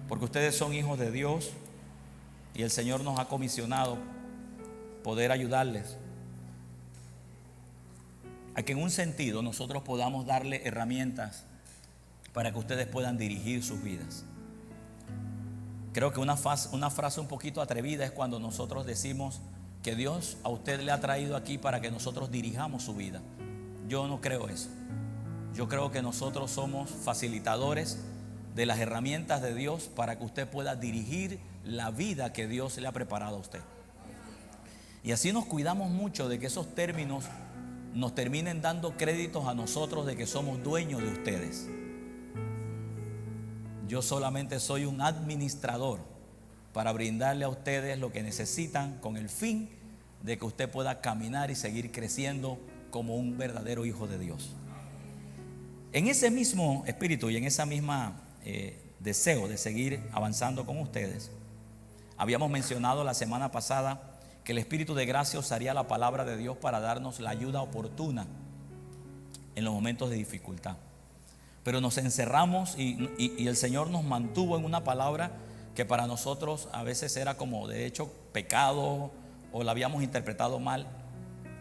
porque ustedes son hijos de Dios y el Señor nos ha comisionado poder ayudarles a que en un sentido nosotros podamos darle herramientas para que ustedes puedan dirigir sus vidas. Creo que una frase un poquito atrevida es cuando nosotros decimos que Dios a usted le ha traído aquí para que nosotros dirijamos su vida. Yo no creo eso. Yo creo que nosotros somos facilitadores de las herramientas de Dios para que usted pueda dirigir la vida que Dios le ha preparado a usted. Y así nos cuidamos mucho de que esos términos nos terminen dando créditos a nosotros de que somos dueños de ustedes. Yo solamente soy un administrador para brindarle a ustedes lo que necesitan con el fin de que usted pueda caminar y seguir creciendo como un verdadero hijo de Dios. En ese mismo espíritu y en esa misma deseo de seguir avanzando con ustedes, habíamos mencionado la semana pasada que el Espíritu de gracia usaría la palabra de Dios para darnos la ayuda oportuna en los momentos de dificultad. Pero nos encerramos y el Señor nos mantuvo en una palabra que para nosotros a veces era como de hecho pecado o la habíamos interpretado mal,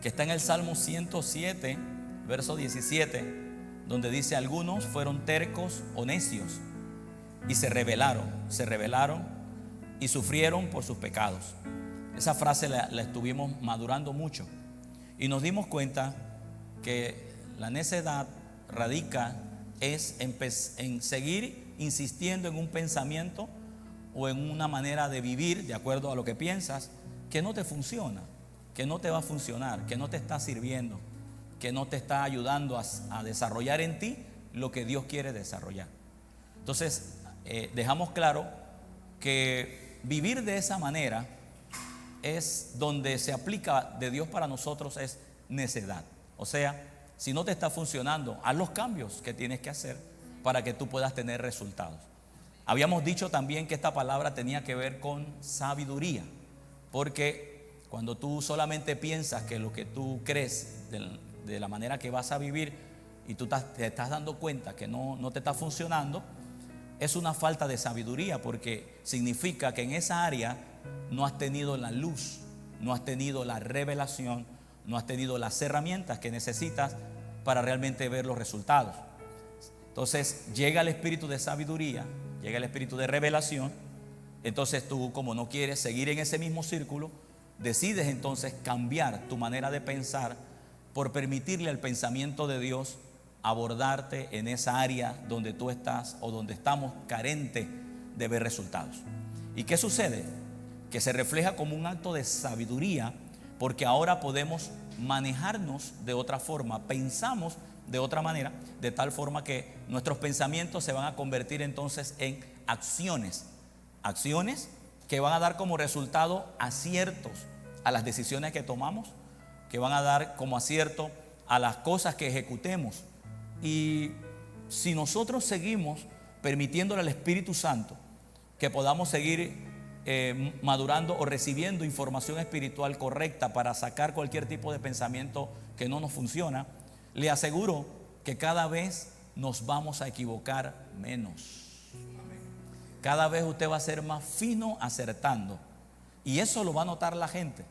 que está en el Salmo 107, verso 17, donde dice: algunos fueron tercos o necios y se rebelaron y sufrieron por sus pecados. Esa frase la estuvimos madurando mucho y nos dimos cuenta que la necedad radica en seguir insistiendo en un pensamiento o en una manera de vivir de acuerdo a lo que piensas que no te funciona, que no te va a funcionar, que no te está sirviendo, que no te está ayudando a desarrollar en ti lo que Dios quiere desarrollar. Entonces dejamos claro que vivir de esa manera es donde se aplica de Dios para nosotros es necedad. O sea, si no te está funcionando, haz los cambios que tienes que hacer para que tú puedas tener resultados. Habíamos dicho también que esta palabra tenía que ver con sabiduría, porque cuando tú solamente piensas que lo que tú crees de la manera que vas a vivir y tú te estás dando cuenta que no te está funcionando, es una falta de sabiduría, porque significa que en esa área no has tenido la luz, no has tenido la revelación, no has tenido las herramientas que necesitas para realmente ver los resultados. Entonces llega el espíritu de sabiduría, llega el espíritu de revelación. Entonces tú, como no quieres seguir en ese mismo círculo, decides entonces cambiar tu manera de pensar por permitirle al pensamiento de Dios abordarte en esa área donde tú estás o donde estamos carentes de ver resultados. ¿Y qué sucede? Que se refleja como un acto de sabiduría, porque ahora podemos manejarnos de otra forma, pensamos de otra manera, de tal forma que nuestros pensamientos se van a convertir entonces en acciones que van a dar como resultado aciertos a las decisiones que tomamos, que van a dar como acierto a las cosas que ejecutemos. Y si nosotros seguimos permitiéndole al Espíritu Santo que podamos seguir madurando o recibiendo información espiritual correcta para sacar cualquier tipo de pensamiento que no nos funciona, le aseguro que cada vez nos vamos a equivocar menos. Cada vez usted va a ser más fino acertando, y eso lo va a notar la gente.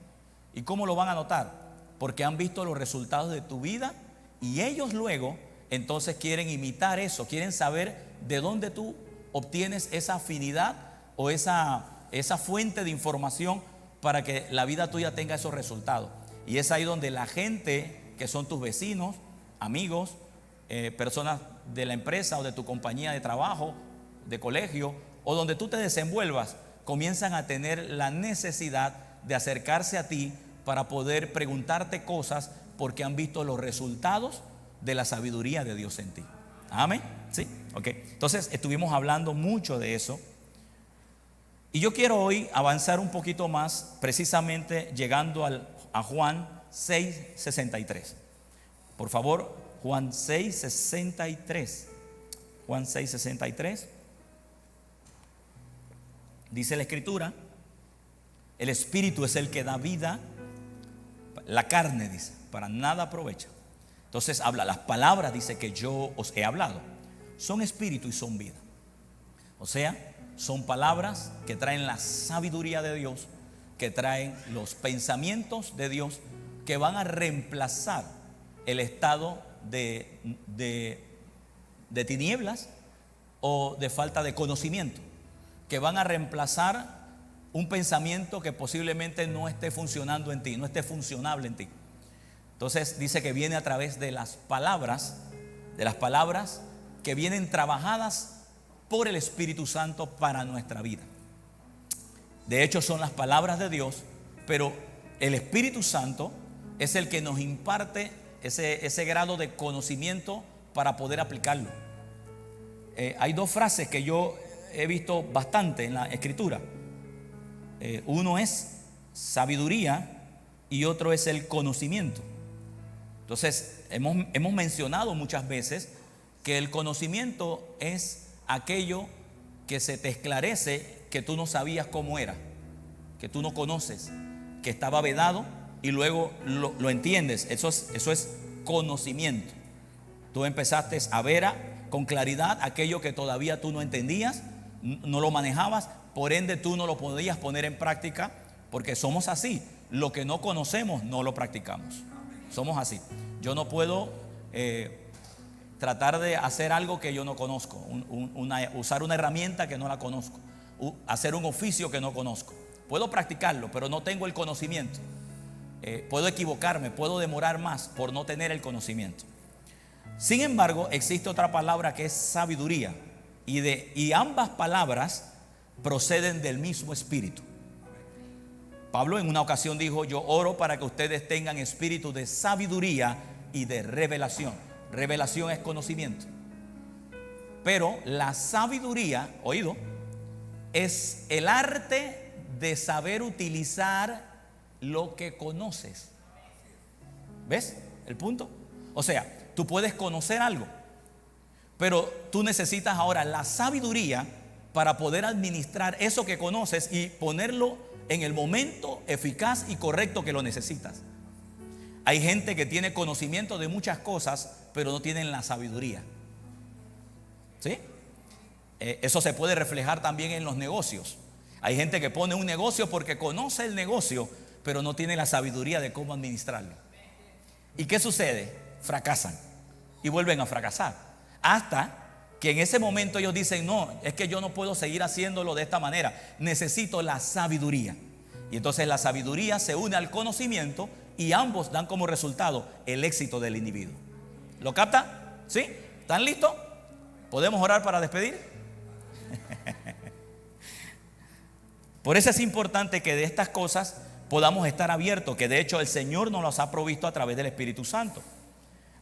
¿Y cómo lo van a notar? Porque han visto los resultados de tu vida y ellos luego entonces quieren imitar eso, quieren saber de dónde tú obtienes esa afinidad o esa fuente de información para que la vida tuya tenga esos resultados. Y es ahí donde la gente que son tus vecinos, amigos, personas de la empresa o de tu compañía de trabajo, de colegio o donde tú te desenvuelvas, comienzan a tener la necesidad de acercarse a ti para poder preguntarte cosas, porque han visto los resultados de la sabiduría de Dios en ti. Amén. Sí, ok. Entonces estuvimos hablando mucho de eso. Y yo quiero hoy avanzar un poquito más, precisamente llegando a Juan 6:63. Por favor, Juan 6:63. Juan 6:63. Dice la Escritura: el Espíritu es el que da vida, la carne, dice, para nada aprovecha. Entonces habla, las palabras, dice, que yo os he hablado, son espíritu y son vida. O sea, son palabras que traen la sabiduría de Dios, que traen los pensamientos de Dios, que van a reemplazar el estado de tinieblas o de falta de conocimiento, que van a reemplazar un pensamiento que posiblemente no esté funcionando en ti, no esté funcionable en ti. Entonces dice que viene a través de las palabras que vienen trabajadas por el Espíritu Santo para nuestra vida. De hecho, son las palabras de Dios, pero el Espíritu Santo es el que nos imparte ese grado de conocimiento para poder aplicarlo. Hay dos frases que yo he visto bastante en la Escritura. Uno es sabiduría y otro es el conocimiento. Entonces, hemos mencionado muchas veces que el conocimiento es aquello que se te esclarece, que tú no sabías cómo era, que tú no conoces, que estaba vedado y luego lo entiendes. Eso es conocimiento. Tú empezaste a ver con claridad aquello que todavía tú no entendías, no lo manejabas, por ende tú no lo podías poner en práctica, porque somos así. Lo que no conocemos no lo practicamos. Somos así. Yo no puedo tratar de hacer algo que yo no conozco, usar una herramienta que no la conozco, hacer un oficio que no conozco. Puedo practicarlo, pero no tengo el conocimiento. Puedo equivocarme, puedo demorar más por no tener el conocimiento. Sin embargo, existe otra palabra que es sabiduría, y ambas palabras proceden del mismo espíritu. Pablo en una ocasión dijo: yo oro para que ustedes tengan espíritu de sabiduría y de revelación. Revelación es conocimiento, pero la sabiduría, oído, es el arte de saber utilizar lo que conoces. ¿Ves el punto? O sea, tú puedes conocer algo, pero tú necesitas ahora la sabiduría para poder administrar eso que conoces y ponerlo en el momento eficaz y correcto que lo necesitas. Hay gente que tiene conocimiento de muchas cosas, pero no tienen la sabiduría. ¿Sí? Eso se puede reflejar también en los negocios. Hay gente que pone un negocio porque conoce el negocio, pero no tiene la sabiduría de cómo administrarlo. ¿Y qué sucede? Fracasan y vuelven a fracasar, hasta que en ese momento ellos dicen: no, es que yo no puedo seguir haciéndolo de esta manera, necesito la sabiduría. Y entonces la sabiduría se une al conocimiento y ambos dan como resultado el éxito del individuo. ¿Lo capta? ¿Sí? ¿Están listos? ¿Podemos orar para despedir? Por eso es importante que de estas cosas podamos estar abiertos, que de hecho el Señor nos las ha provisto a través del Espíritu Santo.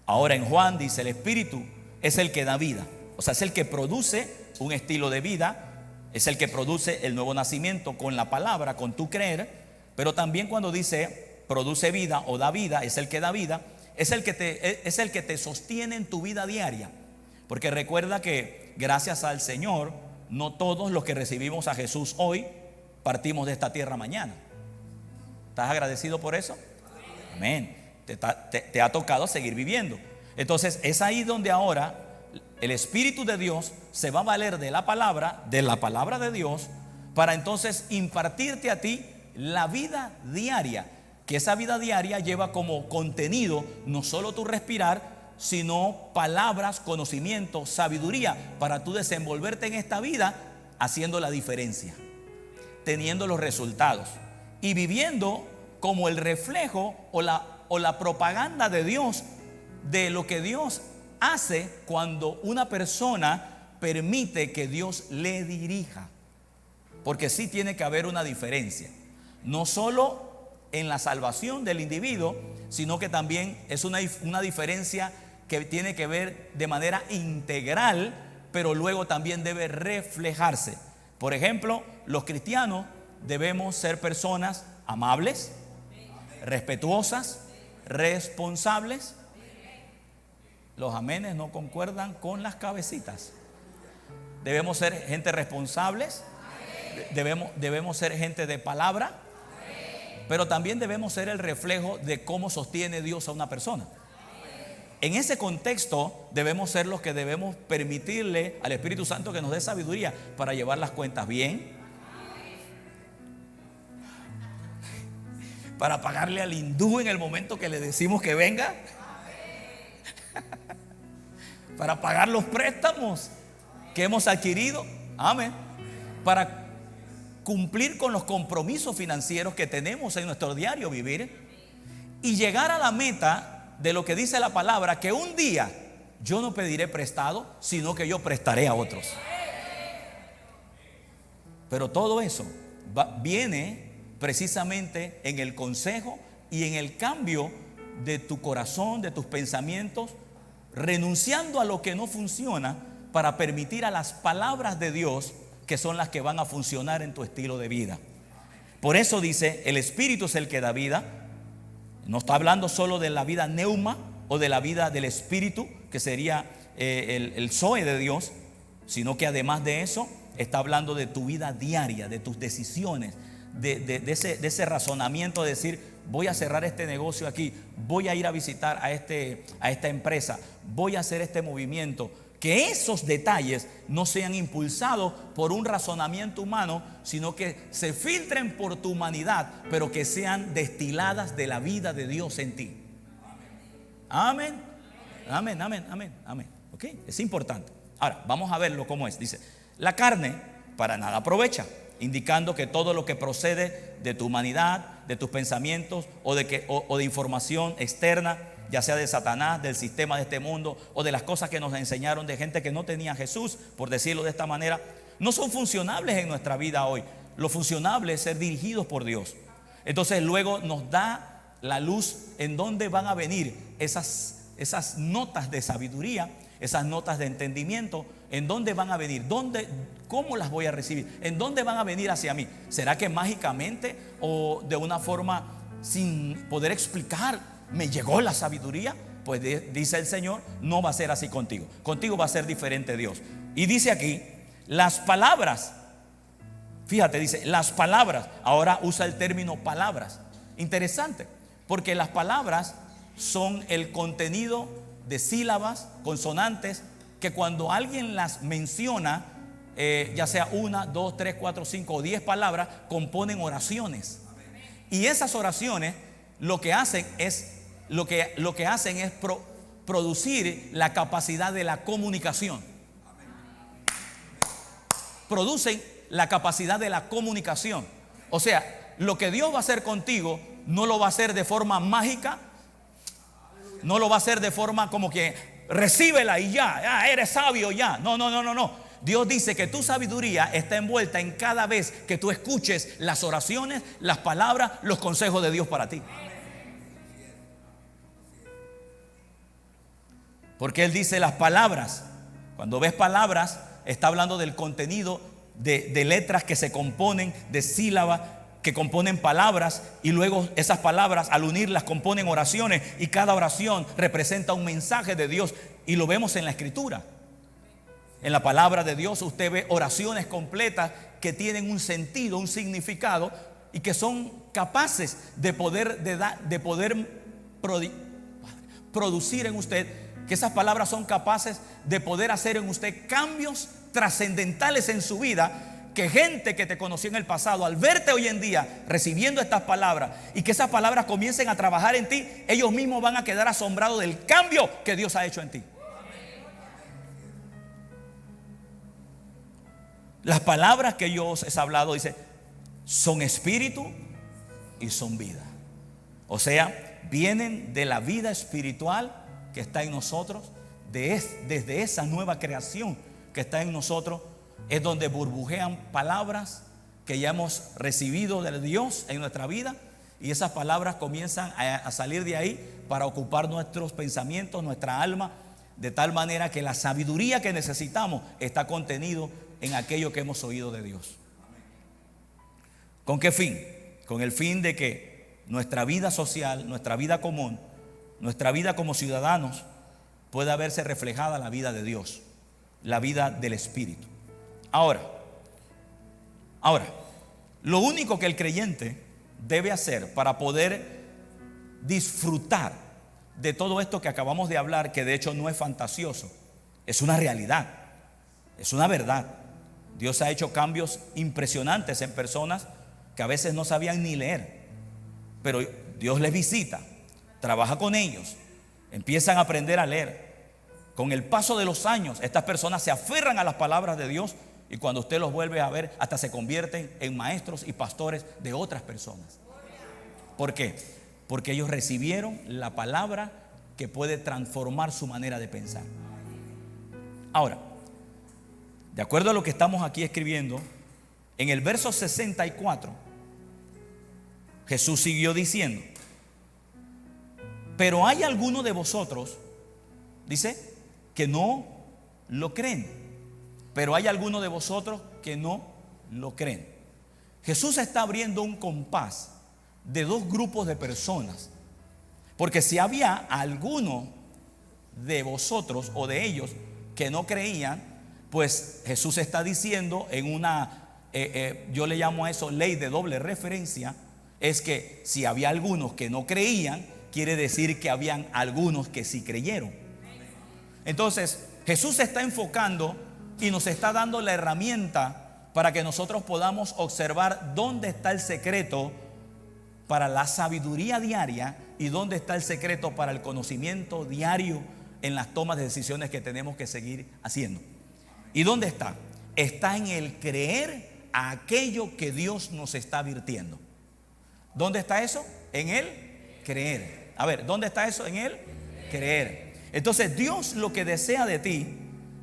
Ahora en Juan dice: el Espíritu es el que da vida. O sea, es el que produce un estilo de vida, es el que produce el nuevo nacimiento con la palabra, con tu creer. Pero también cuando dice produce vida o da vida, es el que da vida, es el que te sostiene en tu vida diaria. Porque recuerda que gracias al Señor, no todos los que recibimos a Jesús hoy partimos de esta tierra mañana. ¿Estás agradecido por eso? Amén. Te ha tocado seguir viviendo. Entonces es ahí donde ahora el Espíritu de Dios se va a valer de la palabra de Dios, para entonces impartirte a ti la vida diaria, que esa vida diaria lleva como contenido no solo tu respirar, sino palabras, conocimiento, sabiduría, para tú desenvolverte en esta vida haciendo la diferencia, teniendo los resultados y viviendo como el reflejo o la propaganda de Dios, de lo que Dios hace cuando una persona permite que Dios le dirija. Porque sí tiene que haber una diferencia, no solo en la salvación del individuo, sino que también es una diferencia que tiene que ver de manera integral, pero luego también debe reflejarse. Por ejemplo, los cristianos debemos ser personas amables, respetuosas, responsables. Los amenes no concuerdan con las cabecitas. Debemos ser gente responsables, debemos ser gente de palabra, pero también debemos ser el reflejo de cómo sostiene Dios a una persona. en ese contexto debemos ser los que debemos permitirle al Espíritu Santo que nos dé sabiduría para llevar las cuentas bien, para pagarle al hindú en el momento que le decimos que venga, para pagar los préstamos que hemos adquirido, amén, para cumplir con los compromisos financieros que tenemos en nuestro diario vivir y llegar a la meta de lo que dice la palabra, que un día yo no pediré prestado, sino que yo prestaré a otros. Pero todo eso viene precisamente en el consejo y en el cambio de tu corazón, de tus pensamientos, renunciando a lo que no funciona para permitir a las palabras de Dios, que son las que van a funcionar en tu estilo de vida. Por eso dice, el Espíritu es el que da vida. No está hablando solo de la vida neuma o de la vida del Espíritu, que sería el Zoe de Dios, sino que además de eso está hablando de tu vida diaria, de tus decisiones, de ese razonamiento de decir: voy a cerrar este negocio aquí, voy a ir a visitar a esta empresa, voy a hacer este movimiento. Que esos detalles no sean impulsados por un razonamiento humano, sino que se filtren por tu humanidad, pero que sean destiladas de la vida de Dios en ti. Amén. Amén, amén, amén, amén. ¿Ok? Es importante. Ahora, vamos a verlo cómo es. Dice: la carne para nada aprovecha, indicando que todo lo que procede de tu humanidad, de tus pensamientos o de información externa, ya sea de Satanás, del sistema de este mundo o de las cosas que nos enseñaron de gente que no tenía a Jesús, por decirlo de esta manera, no son funcionables en nuestra vida hoy. Lo funcionable es ser dirigidos por Dios. Entonces luego nos da la luz en dónde van a venir esas notas de sabiduría, esas notas de entendimiento. ¿En dónde van a venir? ¿Cómo las voy a recibir? ¿En dónde van a venir hacia mí? ¿Será que mágicamente o de una forma sin poder explicar me llegó la sabiduría? Pues dice el Señor, no va a ser así contigo. Contigo va a ser diferente Dios. Y dice aquí, las palabras. Fíjate, dice, las palabras. Ahora usa el término palabras. Interesante, porque las palabras son el contenido de sílabas, consonantes, que cuando alguien las menciona, ya sea 1, 2, 3, 4, 5 o 10 palabras, componen oraciones. Y esas oraciones lo que hacen es producir la capacidad de la comunicación. Producen la capacidad de la comunicación. O sea, lo que Dios va a hacer contigo no lo va a hacer de forma mágica, no lo va a hacer de forma como que recíbela y ya eres sabio ya. No. Dios dice que tu sabiduría está envuelta en cada vez que tú escuches las oraciones, las palabras, los consejos de Dios para ti. Porque Él dice las palabras. Cuando ves palabras, está hablando del contenido de letras que se componen, de sílabas que componen palabras, y luego esas palabras al unirlas componen oraciones, y cada oración representa un mensaje de Dios, y lo vemos en la Escritura. En la palabra de Dios usted ve oraciones completas que tienen un sentido, un significado, y que son capaces de poder producir en usted, que esas palabras son capaces de poder hacer en usted cambios trascendentales en su vida, que gente que te conoció en el pasado, al verte hoy en día recibiendo estas palabras y que esas palabras comiencen a trabajar en ti, ellos mismos van a quedar asombrados del cambio que Dios ha hecho en ti. Las palabras que yo os he hablado, dice, son espíritu y son vida. O sea, vienen de la vida espiritual que está en nosotros, desde esa nueva creación que está en nosotros, es donde burbujean palabras que ya hemos recibido de Dios en nuestra vida, y esas palabras comienzan a salir de ahí para ocupar nuestros pensamientos, nuestra alma, de tal manera que la sabiduría que necesitamos está contenido en aquello que hemos oído de Dios. ¿Con qué fin? Con el fin de que nuestra vida social, nuestra vida común, nuestra vida como ciudadanos pueda verse reflejada la vida de Dios, la vida del Espíritu. Ahora, lo único que el creyente debe hacer para poder disfrutar de todo esto que acabamos de hablar, que de hecho no es fantasioso, es una realidad, es una verdad. Dios ha hecho cambios impresionantes en personas que a veces no sabían ni leer, pero Dios les visita, trabaja con ellos, empiezan a aprender a leer. Con el paso de los años, estas personas se aferran a las palabras de Dios, y cuando usted los vuelve a ver, hasta se convierten en maestros y pastores de otras personas. ¿Por qué? Porque ellos recibieron la palabra que puede transformar su manera de pensar. Ahora, de acuerdo a lo que estamos aquí escribiendo, en el verso 64, Jesús siguió diciendo: pero hay algunos de vosotros, dice, que no lo creen. Pero hay algunos de vosotros que no lo creen. Jesús está abriendo un compás de dos grupos de personas. Porque si había alguno de vosotros o de ellos que no creían, pues Jesús está diciendo en una, yo le llamo a eso ley de doble referencia, es que si había algunos que no creían, quiere decir que habían algunos que sí creyeron. Entonces Jesús se está enfocando y nos está dando la herramienta para que nosotros podamos observar dónde está el secreto para la sabiduría diaria y dónde está el secreto para el conocimiento diario en las tomas de decisiones que tenemos que seguir haciendo. ¿Y dónde está? Está en el creer a aquello que Dios nos está advirtiendo. ¿Dónde está eso? En el creer. A ver, ¿dónde está eso? En el creer. Entonces Dios lo que desea de ti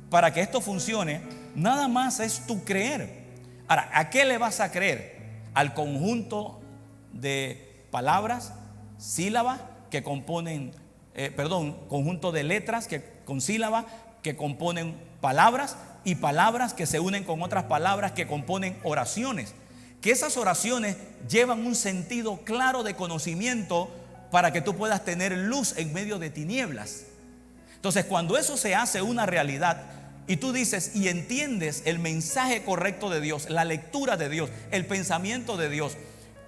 para que esto funcione, nada más es tu creer. Ahora, ¿a qué le vas a creer? Al conjunto de palabras, sílabas que componen, conjunto de letras con sílabas que componen palabras, y palabras que se unen con otras palabras que componen oraciones. Que esas oraciones llevan un sentido claro de conocimiento para que tú puedas tener luz en medio de tinieblas. Entonces, cuando eso se hace una realidad y tú dices y entiendes el mensaje correcto de Dios, la lectura de Dios, el pensamiento de Dios,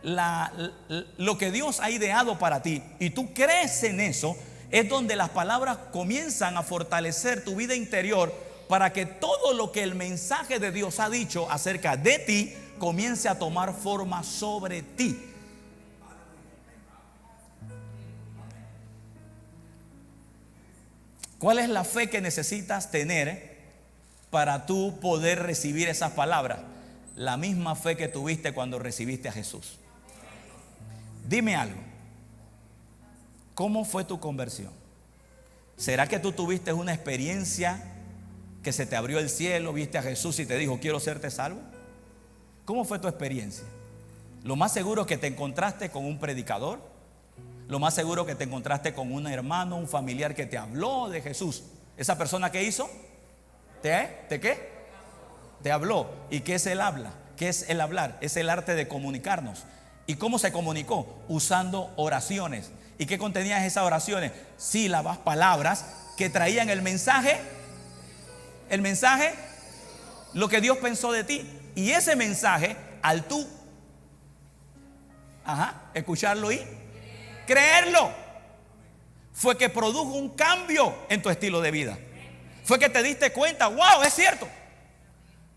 lo que Dios ha ideado para ti, y tú crees en eso, es donde las palabras comienzan a fortalecer tu vida interior para que todo lo que el mensaje de Dios ha dicho acerca de ti comience a tomar forma sobre ti. ¿Cuál es la fe que necesitas tener para tú poder recibir esas palabras? La misma fe que tuviste cuando recibiste a Jesús. Dime algo. ¿Cómo fue tu conversión? ¿Será que tú tuviste una experiencia que se te abrió el cielo, viste a Jesús y te dijo, quiero serte salvo? ¿Cómo fue tu experiencia? Lo más seguro es que te encontraste con un predicador. Lo más seguro que te encontraste con un hermano, un familiar que te habló de Jesús. ¿Esa persona qué hizo? ¿Te qué? Te habló. ¿Y qué es el habla? ¿Qué es el hablar? Es el arte de comunicarnos. ¿Y cómo se comunicó? Usando oraciones. ¿Y qué contenían esas oraciones? Sílabas, palabras que traían el mensaje, lo que Dios pensó de ti. Y ese mensaje, al tú escucharlo y creerlo, fue que produjo un cambio en tu estilo de vida. Fue que te diste cuenta, wow, es cierto.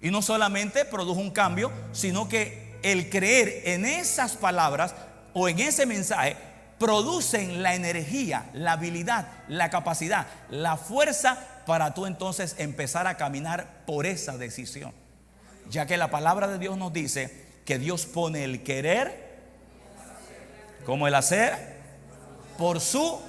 Y no solamente produjo un cambio, sino que el creer en esas palabras o en ese mensaje producen la energía, la habilidad, la capacidad, la fuerza para tú entonces empezar a caminar por esa decisión. Ya que la palabra de Dios nos dice que Dios pone el querer como el hacer por su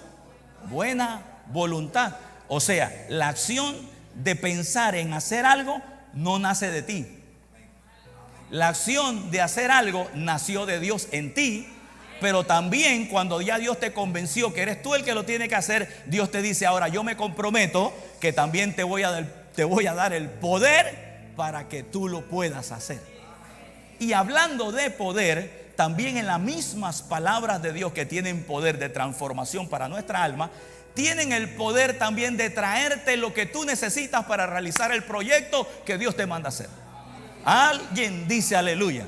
buena voluntad. O sea, la acción de pensar en hacer algo no nace de ti. La acción de hacer algo nació de Dios en ti. Pero también cuando ya Dios te convenció que eres tú el que lo tiene que hacer, Dios te dice, ahora yo me comprometo que también te voy a dar el poder para que tú lo puedas hacer. Y hablando de poder, también en las mismas palabras de Dios que tienen poder de transformación para nuestra alma, tienen el poder también de traerte lo que tú necesitas para realizar el proyecto que Dios te manda hacer. Alguien dice aleluya.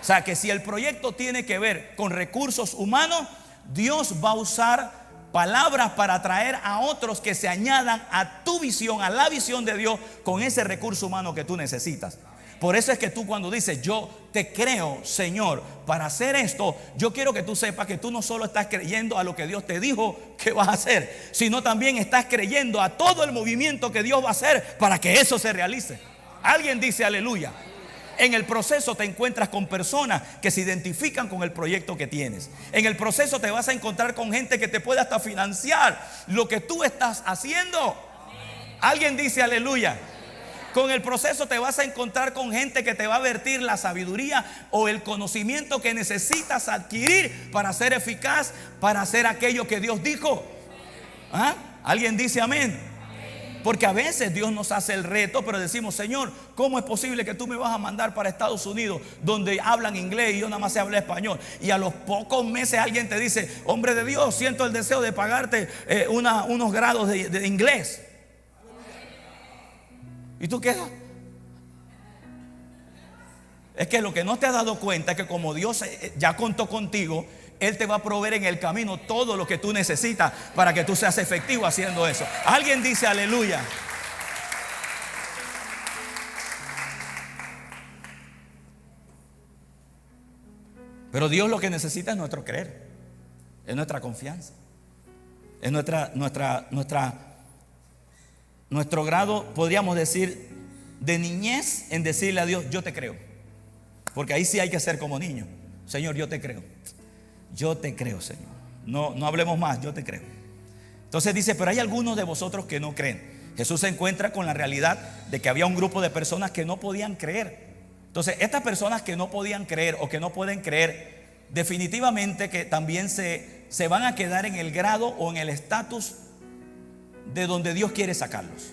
O sea que si el proyecto tiene que ver con recursos humanos, Dios va a usar palabras para atraer a otros que se añadan a tu visión, a la visión de Dios, con ese recurso humano que tú necesitas. Por eso es que tú, cuando dices yo te creo, Señor, para hacer esto, yo quiero que tú sepas que tú no solo estás creyendo a lo que Dios te dijo que vas a hacer, sino también estás creyendo a todo el movimiento que Dios va a hacer para que eso se realice. Alguien dice aleluya. En el proceso te encuentras con personas que se identifican con el proyecto que tienes. En el proceso te vas a encontrar con gente que te puede hasta financiar lo que tú estás haciendo. Alguien dice aleluya. Con el proceso te vas a encontrar con gente que te va a vertir la sabiduría o el conocimiento que necesitas adquirir para ser eficaz, para hacer aquello que Dios dijo. ¿Ah? ¿Alguien dice amén? Porque a veces Dios nos hace el reto, pero decimos, Señor, ¿cómo es posible que tú me vas a mandar para Estados Unidos, donde hablan inglés y yo nada más sé hablar español? Y a los pocos meses alguien te dice, hombre de Dios, siento el deseo de pagarte unos grados de inglés. ¿Y tú qué? Es que lo que no te has dado cuenta es que como Dios ya contó contigo, Él te va a proveer en el camino todo lo que tú necesitas para que tú seas efectivo haciendo eso. Alguien dice aleluya. Pero Dios lo que necesita es nuestro creer, es nuestra confianza, es nuestro grado, podríamos decir, de niñez en decirle a Dios, yo te creo. Porque ahí sí hay que ser como niño. Señor, yo te creo. Yo te creo, Señor. No hablemos más, yo te creo. Entonces dice, pero hay algunos de vosotros que no creen. Jesús se encuentra con la realidad de que había un grupo de personas que no podían creer. Entonces, estas personas que no podían creer o que no pueden creer, definitivamente que también se van a quedar en el grado o en el estatus de donde Dios quiere sacarlos.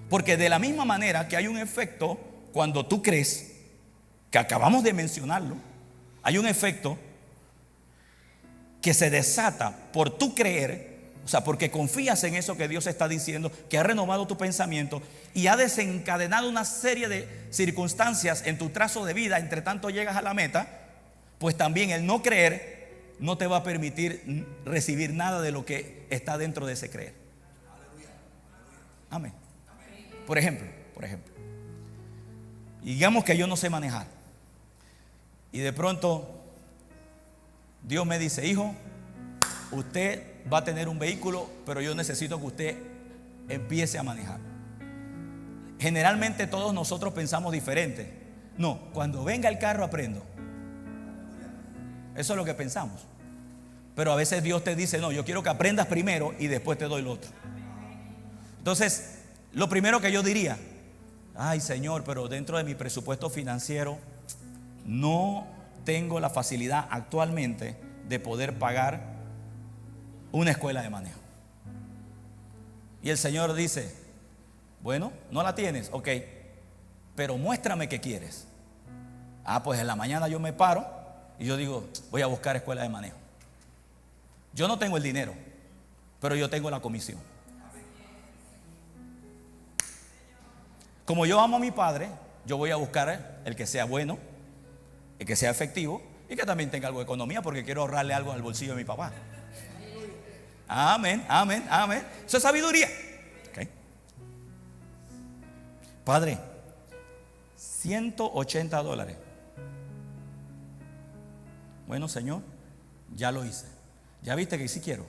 Porque de la misma manera que hay un efecto cuando tú crees, que acabamos de mencionarlo, hay un efecto que se desata por tu creer, o sea, porque confías en eso que Dios está diciendo, que ha renovado tu pensamiento y ha desencadenado una serie de circunstancias en tu trazo de vida, entre tanto llegas a la meta. Pues también el no creer no te va a permitir recibir nada de lo que está dentro de ese creer. Amén. Por ejemplo, digamos que yo no sé manejar y de pronto Dios me dice, hijo, usted va a tener un vehículo, pero yo necesito que usted empiece a manejar. Generalmente todos nosotros pensamos diferente. No, cuando venga el carro aprendo. Eso es lo que pensamos. Pero a veces Dios te dice, no, yo quiero que aprendas primero y después te doy lo otro. Entonces, lo primero que yo diría, ay Señor, pero dentro de mi presupuesto financiero no tengo la facilidad actualmente de poder pagar una escuela de manejo. Y el Señor dice, bueno, no la tienes, ok, pero muéstrame qué quieres. Pues en la mañana yo me paro y yo digo, voy a buscar escuela de manejo. Yo no tengo el dinero, pero yo tengo la comisión. Como yo amo a mi padre, yo voy a buscar el que sea bueno, el que sea efectivo y que también tenga algo de economía, porque quiero ahorrarle algo al bolsillo de mi papá. Amén, amén, amén. Eso es sabiduría. Okay. Padre, $180. Bueno, Señor, ya lo hice. Ya viste que sí quiero.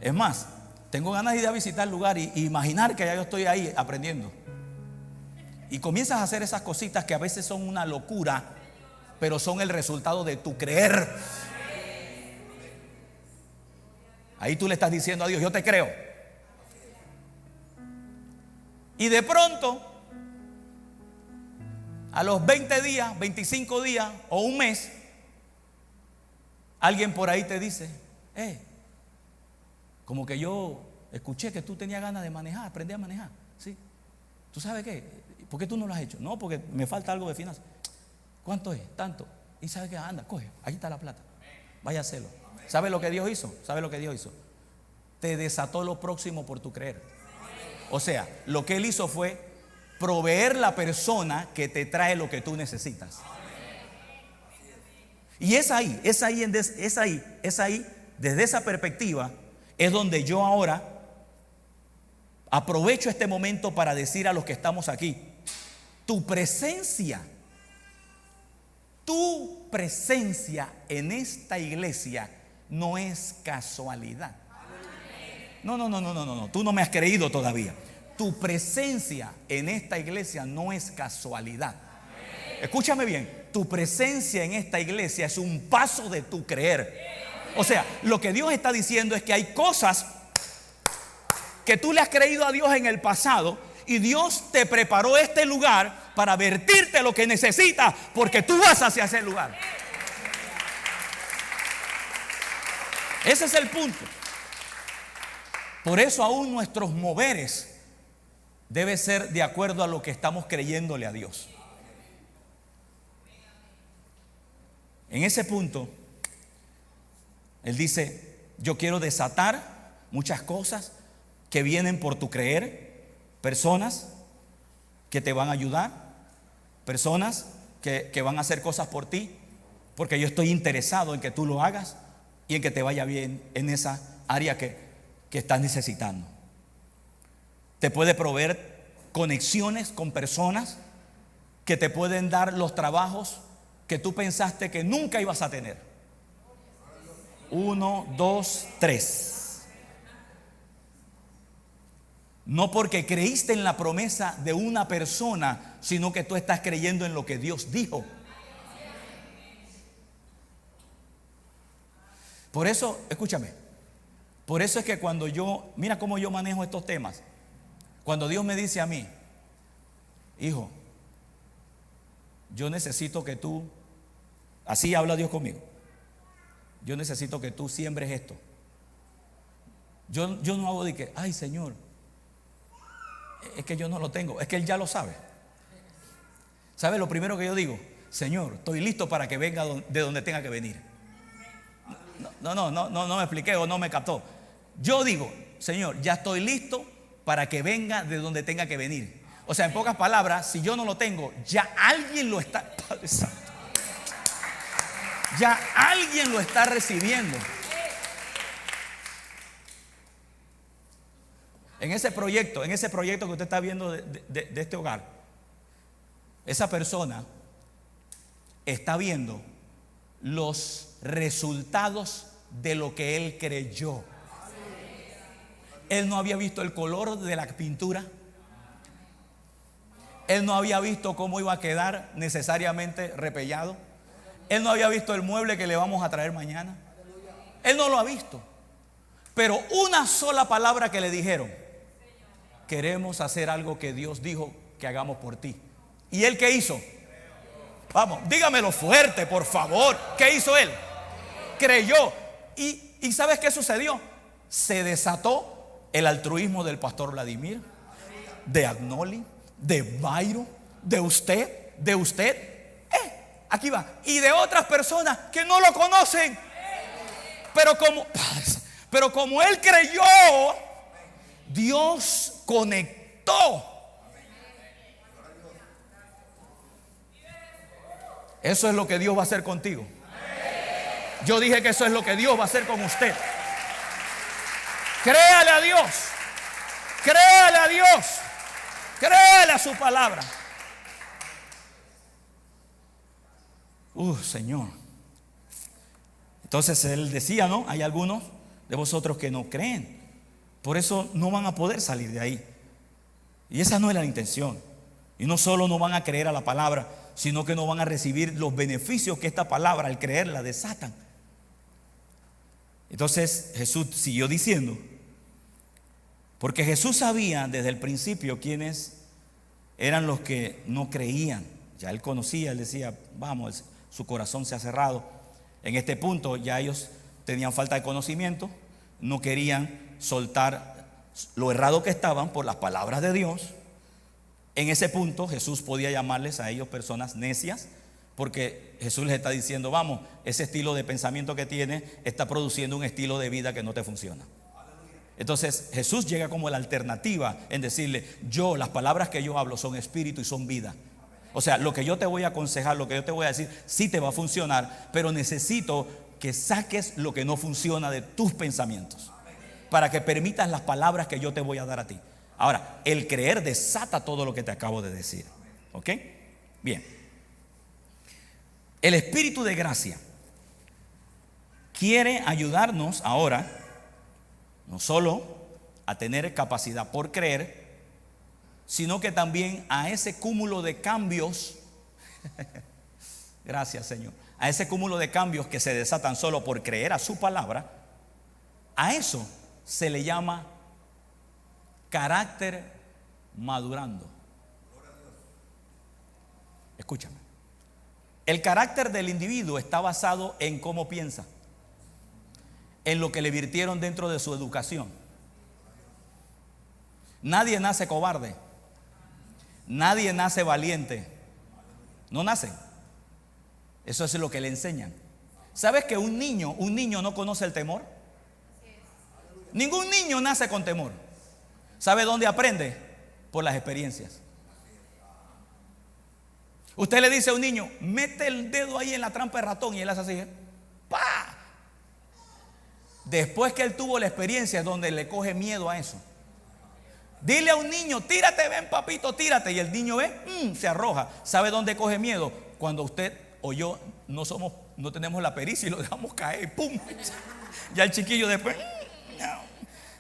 Es más, tengo ganas de ir a visitar el lugar y imaginar que ya yo estoy ahí aprendiendo. Y comienzas a hacer esas cositas que a veces son una locura, pero son el resultado de tu creer. Ahí tú le estás diciendo a Dios, yo te creo. Y de pronto, a los 20 días, 25 días o un mes, alguien por ahí te dice, como que yo escuché que tú tenías ganas de manejar, aprendí a manejar. ¿Sí? ¿Tú sabes qué? ¿Por qué tú no lo has hecho? No, porque me falta algo de finanzas. ¿Cuánto es? Tanto. ¿Y sabes qué? Anda, coge, ahí está la plata. Vaya a hacerlo. ¿Sabe lo que Dios hizo? ¿Sabe lo que Dios hizo? Te desató lo próximo por tu creer. O sea, lo que Él hizo fue proveer la persona que te trae lo que tú necesitas. Y es ahí desde esa perspectiva es donde yo ahora aprovecho este momento para decir a los que estamos aquí: tu presencia en esta iglesia no es casualidad. No, tú no me has creído todavía. Tu presencia en esta iglesia no es casualidad. Escúchame bien, tu presencia en esta iglesia es un paso de tu creer. O sea, lo que Dios está diciendo es que hay cosas que tú le has creído a Dios en el pasado, y Dios te preparó este lugar para vertirte lo que necesitas, porque tú vas hacia ese lugar. Ese es el punto. Por eso aún nuestros moveres debe ser de acuerdo a lo que estamos creyéndole a Dios. En ese punto, Él dice: yo quiero desatar muchas cosas que vienen por tu creer, personas que te van a ayudar, personas que van a hacer cosas por ti, porque yo estoy interesado en que tú lo hagas y en que te vaya bien en esa área que estás necesitando. Te puede proveer conexiones con personas que te pueden dar los trabajos que tú pensaste que nunca ibas a tener. 1, 2, 3. No porque creíste en la promesa de una persona, sino que tú estás creyendo en lo que Dios dijo. Por eso, escúchame, por eso es que cuando mira cómo yo manejo estos temas. Cuando Dios me dice a mí: hijo, yo necesito que tú, así habla Dios conmigo, yo necesito que tú siembres esto. Yo no hago de que, ay Señor, es que yo no lo tengo, es que Él ya lo sabe. ¿Sabe? Lo primero que yo digo: Señor, estoy listo para que venga de donde tenga que venir. No me expliqué o no me captó. Yo digo: Señor, ya estoy listo para que venga de donde tenga que venir. O sea, en pocas palabras, si yo no lo tengo, ya alguien lo está, Padre Santo, ya alguien lo está recibiendo. En ese proyecto que usted está viendo de este hogar, esa persona está viendo los resultados de lo que él creyó. Él no había visto el color de la pintura. Él no había visto cómo iba a quedar necesariamente repellado. Él no había visto el mueble que le vamos a traer mañana. Él no lo ha visto. Pero una sola palabra que le dijeron: queremos hacer algo que Dios dijo que hagamos por ti. ¿Y él qué hizo? Vamos, dígamelo fuerte, por favor. ¿Qué hizo él? Creyó. ¿Y sabes qué sucedió? Se desató el altruismo del pastor Vladimir, de Agnoli, de Bayro, de usted. Aquí va. Y de otras personas que no lo conocen. Pero como él creyó, Dios conectó. Eso es lo que Dios va a hacer contigo. Yo dije que eso es lo que Dios va a hacer con usted. Créale a Dios. Créale a Dios. Créale a su palabra. Señor. Entonces él decía, ¿no? Hay algunos de vosotros que no creen. Por eso no van a poder salir de ahí. Y esa no es la intención. Y no solo no van a creer a la palabra, sino que no van a recibir los beneficios que esta palabra, al creerla, desatan. Entonces Jesús siguió diciendo, porque Jesús sabía desde el principio quiénes eran los que no creían. Ya él conocía, él decía, vamos, su corazón se ha cerrado. En este punto ya ellos tenían falta de conocimiento, no querían soltar lo errado que estaban por las palabras de Dios. En ese punto Jesús podía llamarles a ellos personas necias, porque Jesús les está diciendo, vamos, ese estilo de pensamiento que tienes está produciendo un estilo de vida que no te funciona. Entonces Jesús llega como la alternativa en decirle, las palabras que yo hablo son espíritu y son vida. O sea, lo que yo te voy a aconsejar, lo que yo te voy a decir, sí te va a funcionar, pero necesito que saques lo que no funciona de tus pensamientos, para que permitas las palabras que yo te voy a dar a ti. Ahora, el creer desata todo lo que te acabo de decir. ¿Ok? Bien. El Espíritu de gracia quiere ayudarnos ahora, no solo a tener capacidad por creer, sino que también a ese cúmulo de cambios. Gracias, Señor. A ese cúmulo de cambios que se desatan solo por creer a su palabra, a eso se le llama carácter madurando. Escúchame. El carácter del individuo está basado en cómo piensa, en lo que le virtieron dentro de su educación. Nadie nace cobarde. Nadie nace valiente. No nacen. Eso es lo que le enseñan. ¿Sabes que un niño no conoce el temor? Ningún niño nace con temor. ¿Sabe dónde aprende? Por las experiencias. Usted le dice a un niño, mete el dedo ahí en la trampa de ratón, y él hace así, ¡pah! Después que él tuvo la experiencia es donde le coge miedo a eso. Dile a un niño, tírate, ven papito, tírate, y el niño ve, se arroja. ¿Sabe dónde coge miedo? Cuando usted o yo no tenemos la pericia y lo dejamos caer, ¡pum! Ya el chiquillo después,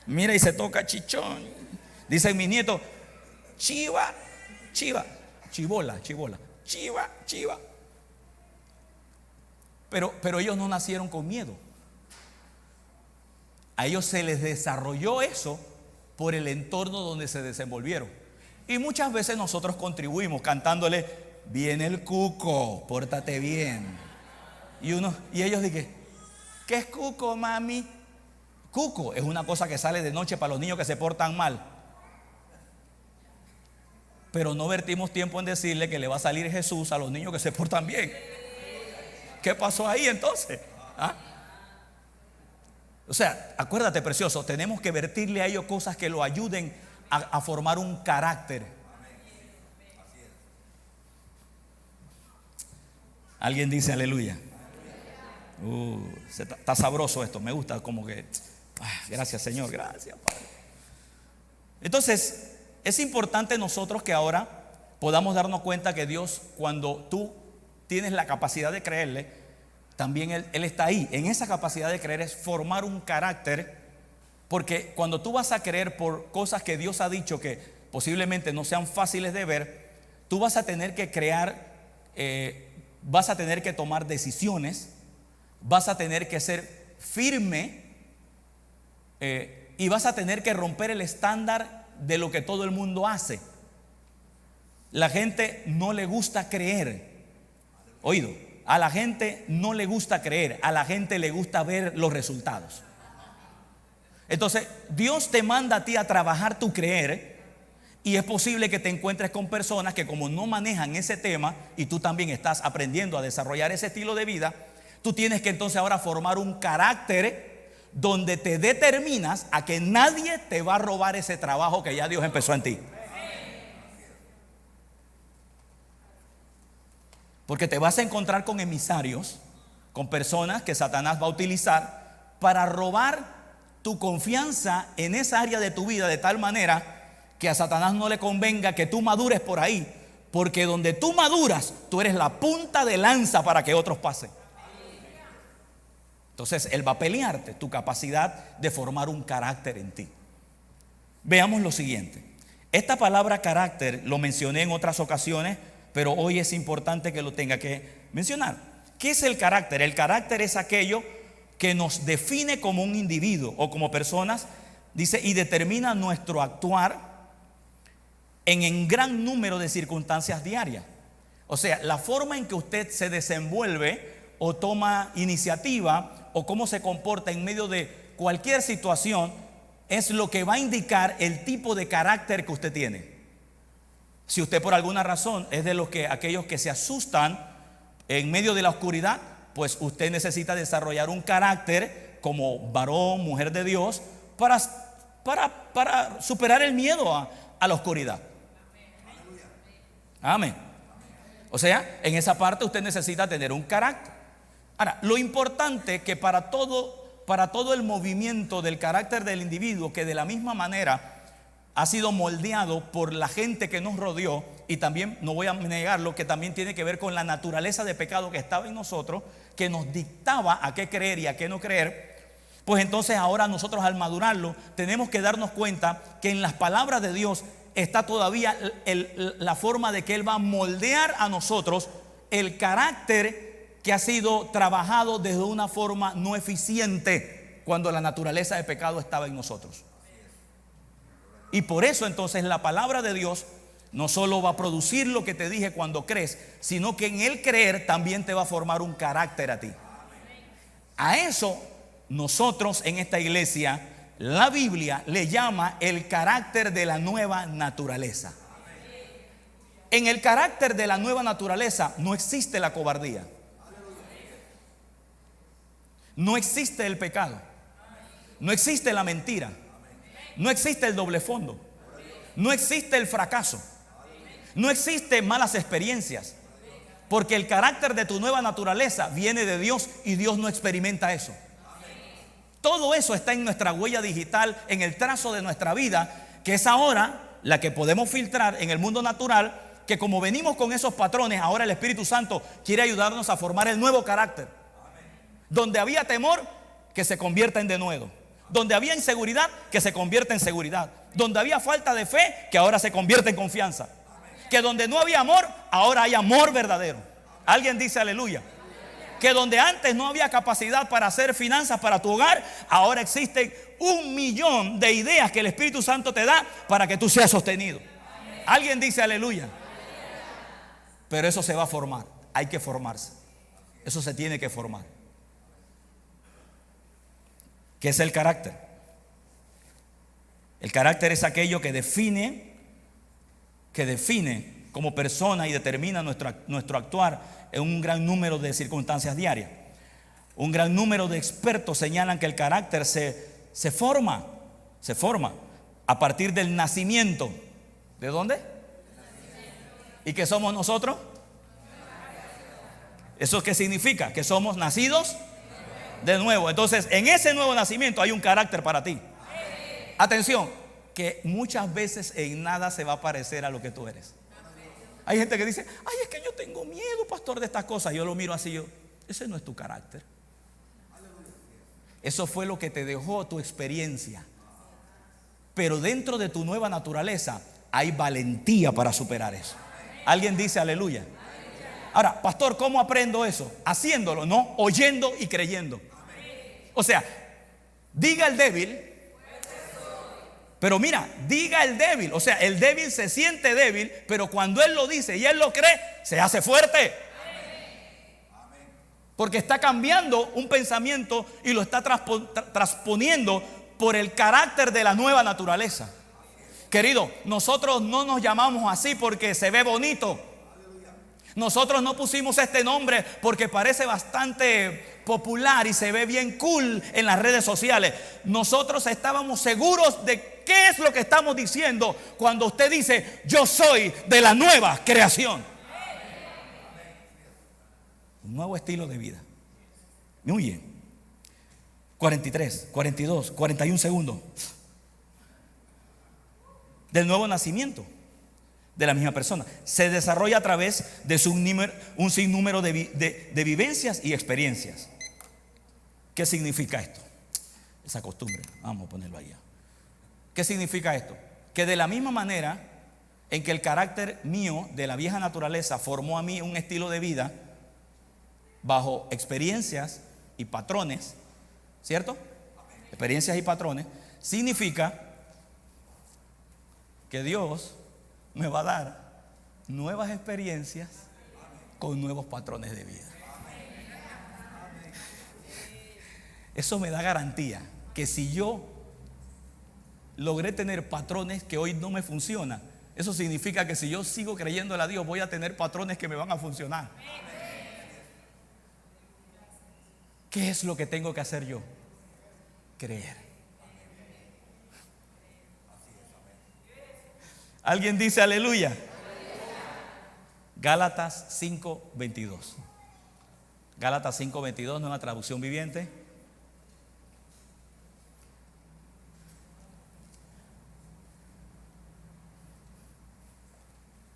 mira, y se toca chichón. Dicen mis nietos, chiva, chibola. Pero ellos no nacieron con miedo. A ellos se les desarrolló eso por el entorno donde se desenvolvieron. Y muchas veces nosotros contribuimos cantándole, viene el cuco, pórtate bien. Y ellos dicen, ¿qué es cuco, mami? Cuco es una cosa que sale de noche para los niños que se portan mal. Pero no vertimos tiempo en decirle que le va a salir Jesús a los niños que se portan bien. ¿Qué pasó ahí entonces? ¿Ah? O sea, acuérdate, precioso, tenemos que vertirle a ellos cosas que lo ayuden a formar un carácter. Alguien dice aleluya. Está sabroso esto, me gusta como que, gracias Señor, gracias Padre. Entonces, es importante nosotros que ahora podamos darnos cuenta que Dios, cuando tú tienes la capacidad de creerle, también Él está ahí. En esa capacidad de creer es formar un carácter, porque cuando tú vas a creer por cosas que Dios ha dicho que posiblemente no sean fáciles de ver, tú vas a tener que crear, vas a tener que tomar decisiones, vas a tener que ser firme, y vas a tener que romper el estándar de lo que todo el mundo hace. La gente no le gusta creer. Oído, a la gente no le gusta creer, a la gente le gusta ver los resultados. Entonces, Dios te manda a ti a trabajar tu creer, y es posible que te encuentres con personas que, como no manejan ese tema y tú también estás aprendiendo a desarrollar ese estilo de vida, tú tienes que entonces ahora formar un carácter donde te determinas a que nadie te va a robar ese trabajo que ya Dios empezó en ti. Porque te vas a encontrar con emisarios, con personas que Satanás va a utilizar para robar tu confianza en esa área de tu vida, de tal manera que a Satanás no le convenga que tú madures por ahí, porque donde tú maduras, tú eres la punta de lanza para que otros pasen. Entonces Él va a pelearte tu capacidad de formar un carácter en ti. Veamos lo siguiente. Esta palabra carácter lo mencioné en otras ocasiones, pero hoy es importante que lo tenga que mencionar. ¿Qué es el carácter? El carácter es aquello que nos define como un individuo o como personas, dice, y determina nuestro actuar en gran número de circunstancias diarias. O sea, la forma en que usted se desenvuelve o toma iniciativa o cómo se comporta en medio de cualquier situación es lo que va a indicar el tipo de carácter que usted tiene. Si usted por alguna razón es de aquellos que se asustan en medio de la oscuridad, pues usted necesita desarrollar un carácter como varón, mujer de Dios, para superar el miedo a la oscuridad. Amén. O sea, en esa parte usted necesita tener un carácter. Ahora, lo importante que para todo el movimiento del carácter del individuo, que de la misma manera ha sido moldeado por la gente que nos rodeó, y también, no voy a negarlo, que también tiene que ver con la naturaleza de pecado que estaba en nosotros, que nos dictaba a qué creer y a qué no creer. Pues entonces ahora nosotros, al madurarlo, tenemos que darnos cuenta que en las palabras de Dios está todavía la forma de que Él va a moldear a nosotros el carácter que ha sido trabajado desde una forma no eficiente cuando la naturaleza de pecado estaba en nosotros. Y por eso entonces la palabra de Dios no solo va a producir lo que te dije cuando crees, sino que en el creer también te va a formar un carácter a ti. A eso nosotros en esta iglesia, la Biblia le llama el carácter de la nueva naturaleza. En el carácter de la nueva naturaleza no existe la cobardía, no existe el pecado, no existe la mentira, no existe el doble fondo, no existe el fracaso, no existen malas experiencias, porque el carácter de tu nueva naturaleza viene de Dios y Dios no experimenta eso. Todo eso está en nuestra huella digital, en el trazo de nuestra vida, que es ahora la que podemos filtrar en el mundo natural, que como venimos con esos patrones, ahora el Espíritu Santo quiere ayudarnos a formar el nuevo carácter. Donde había temor, que se convierta en denuedo. Donde había inseguridad, que se convierta en seguridad. Donde había falta de fe, que ahora se convierte en confianza. Que donde no había amor, ahora hay amor verdadero. Alguien dice aleluya. Que donde antes no había capacidad para hacer finanzas para tu hogar, ahora existen 1.000.000 de ideas que el Espíritu Santo te da para que tú seas sostenido. Alguien dice aleluya. Pero eso se va a formar. Hay que formarse. Eso se tiene que formar. ¿Qué es el carácter? El carácter es aquello que define como persona y determina nuestro actuar en un gran número de circunstancias diarias. Un gran número de expertos señalan que el carácter se forma a partir del nacimiento. ¿De dónde? ¿Y qué somos nosotros? ¿Eso qué significa? Que somos nacidos de nuevo. Entonces, en ese nuevo nacimiento hay un carácter para ti. Atención, que muchas veces en nada se va a parecer a lo que tú eres. Hay gente que dice, ay, es que yo tengo miedo, pastor, de estas cosas. Yo lo miro así, ese no es tu carácter. Eso fue lo que te dejó tu experiencia. Pero dentro de tu nueva naturaleza hay valentía para superar eso. Alguien dice aleluya. Ahora, pastor, ¿cómo aprendo eso? Haciéndolo, no oyendo y creyendo. O sea, diga el débil, pero mira, diga el débil. O sea, el débil se siente débil, pero cuando él lo dice y él lo cree, se hace fuerte. Porque está cambiando un pensamiento y lo está transponiendo por el carácter de la nueva naturaleza. Querido, nosotros no nos llamamos así porque se ve bonito. Nosotros no pusimos este nombre porque parece bastante popular y se ve bien cool en las redes sociales. Nosotros estábamos seguros de qué es lo que estamos diciendo cuando usted dice, yo soy de la nueva creación. Un nuevo estilo de vida. Muy bien. 43, 42, 41 segundos. Del nuevo nacimiento de la misma persona. Se desarrolla a través de un sinnúmero de vivencias y experiencias. ¿Qué significa esto? Esa costumbre, vamos a ponerlo allá. ¿Qué significa esto? Que de la misma manera en que el carácter mío de la vieja naturaleza formó a mí un estilo de vida bajo experiencias y patrones, ¿cierto? Experiencias y patrones, significa que Dios me va a dar nuevas experiencias con nuevos patrones de vida. Eso me da garantía que si yo logré tener patrones que hoy no me funcionan, eso significa que si yo sigo creyendo a Dios, voy a tener patrones que me van a funcionar. ¿Qué es lo que tengo que hacer yo? Creer. ¿Alguien dice aleluya? Gálatas 5:22. Gálatas 5:22, nueva traducción viviente.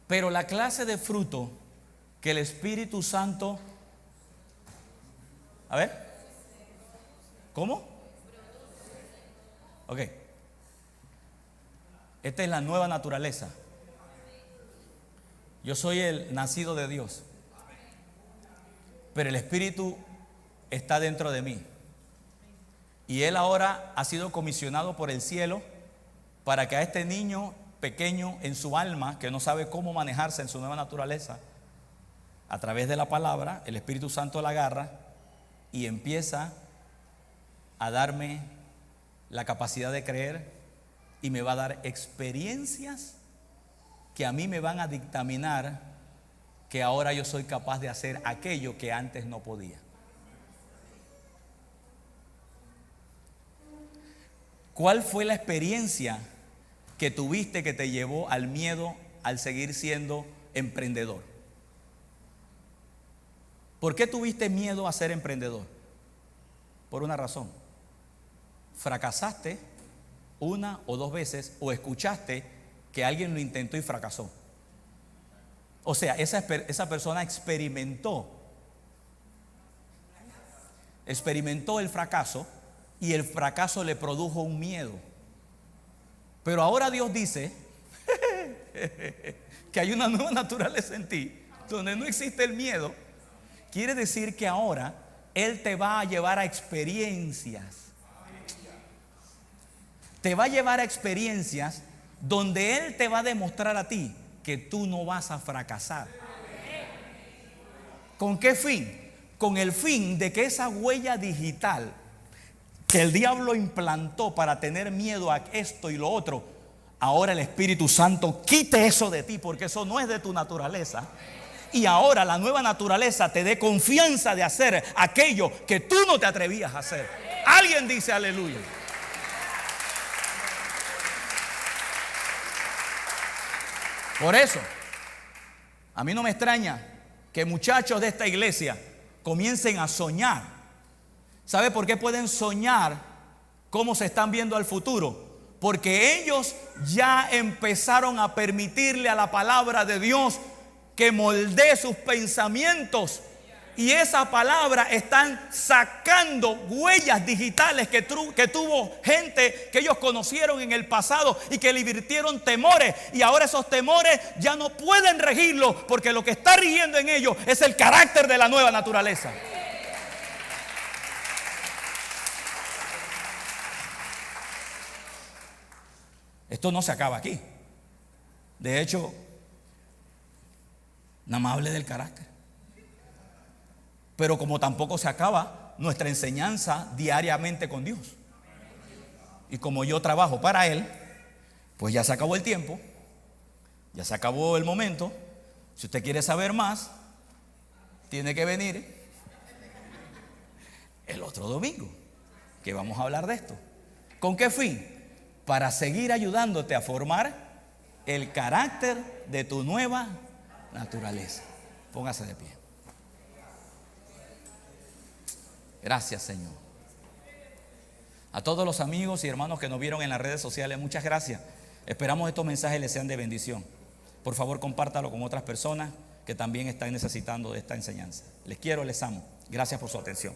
Pero la clase de fruto que el Espíritu Santo, a ver, ¿cómo? Ok. Esta es la nueva naturaleza. Yo soy el nacido de Dios, pero el Espíritu está dentro de mí. Y Él ahora ha sido comisionado por el cielo para que a este niño pequeño en su alma, que no sabe cómo manejarse en su nueva naturaleza, a través de la palabra, el Espíritu Santo la agarra y empieza a darme la capacidad de creer y me va a dar experiencias que a mí me van a dictaminar que ahora yo soy capaz de hacer aquello que antes no podía. ¿Cuál fue la experiencia que tuviste que te llevó al miedo al seguir siendo emprendedor? ¿Por qué tuviste miedo a ser emprendedor? Por una razón. Fracasaste una o dos veces o escuchaste que alguien lo intentó y fracasó. O sea, esa persona experimentó el fracaso y el fracaso le produjo un miedo. Pero ahora Dios dice que hay una nueva naturaleza en ti donde no existe el miedo. Quiere decir que ahora Él te va a llevar a experiencias. Te va a llevar a experiencias donde Él te va a demostrar a ti que tú no vas a fracasar. ¿Con qué fin? Con el fin de que esa huella digital que el diablo implantó para tener miedo a esto y lo otro, ahora el Espíritu Santo quite eso de ti, porque eso no es de tu naturaleza. Y ahora la nueva naturaleza te dé confianza de hacer aquello que tú no te atrevías a hacer. Alguien dice aleluya. Por eso, a mí no me extraña que muchachos de esta iglesia comiencen a soñar. ¿Sabe por qué pueden soñar cómo se están viendo al futuro? Porque ellos ya empezaron a permitirle a la palabra de Dios que moldee sus pensamientos. Y esa palabra están sacando huellas digitales que tuvo gente que ellos conocieron en el pasado y que le invirtieron temores. Y ahora esos temores ya no pueden regirlos, porque lo que está rigiendo en ellos es el carácter de la nueva naturaleza. Esto no se acaba aquí. De hecho, nada más hable del carácter. Pero como tampoco se acaba nuestra enseñanza diariamente con Dios. Y como yo trabajo para Él, pues ya se acabó el tiempo, ya se acabó el momento. Si usted quiere saber más, tiene que venir el otro domingo, que vamos a hablar de esto. ¿Con qué fin? Para seguir ayudándote a formar el carácter de tu nueva naturaleza. Póngase de pie. Gracias, Señor. A todos los amigos y hermanos que nos vieron en las redes sociales, muchas gracias. Esperamos estos mensajes les sean de bendición. Por favor, compártalo con otras personas que también están necesitando de esta enseñanza. Les quiero, les amo. Gracias por su atención.